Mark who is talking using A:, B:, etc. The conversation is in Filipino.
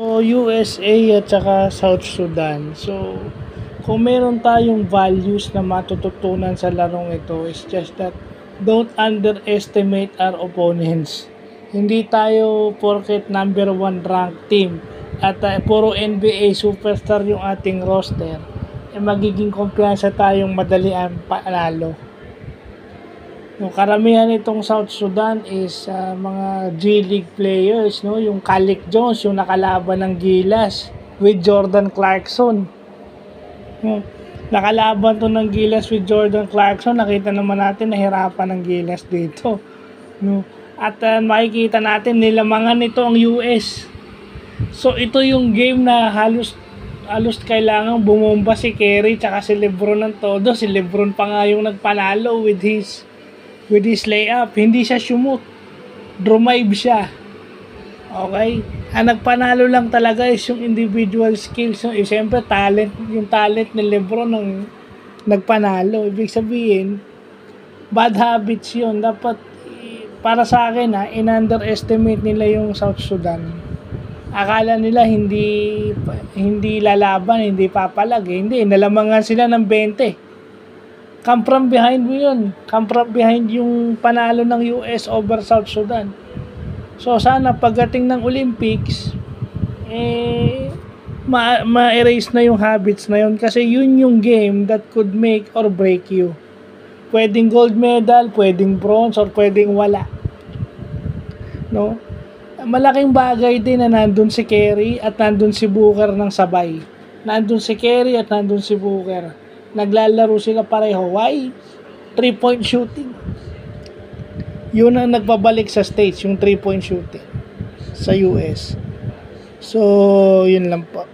A: So, USA at saka South Sudan. So, kung meron tayong values na matututunan sa larong ito, is just that don't underestimate our opponents. Hindi tayo porket number 1 ranked team at puro NBA superstar yung ating roster, magiging kumpiyansa tayong madalian panalo. Yung karamihan nitong South Sudan is mga G League players, no? Yung Calic Jones, yung nakalaban ng Gilas with Jordan Clarkson. No? Nakalaban to ng Gilas with Jordan Clarkson, nakita naman natin nahirapan ng Gilas dito. No? At makikita natin nilamangan nito ang US. So ito yung game na halos kailangan bumomba si Curry tsaka si LeBron ng todo. Si LeBron pa nga yung nagpanalo with his layup. Hindi siya shumot, drive siya. Okay? Ang nagpanalo lang talaga is yung individual skills. So, siyempre yung talent ni LeBron ang nagpanalo. Ibig sabihin, bad habits yun. Dapat, para sa akin in-underestimate nila yung South Sudan. Akala nila hindi lalaban, hindi papalag. Hindi, nalamangan sila ng 20. Come from behind mo yun. Come from behind yung panalo ng US over South Sudan. So sana pagdating ng Olympics, ma-erase na yung habits na yun. Kasi yun yung game that could make or break you. Pwedeng gold medal, pwedeng bronze, or pwedeng wala. No? Malaking bagay din na nandun si Curry at nandun si Booker ng sabay. Nandun si Curry at nandun si Booker. Naglalaro sila pareho. Why? 3-point shooting. Yun ang nagbabalik sa States, yung 3-point shooting sa US. So, yun lang po.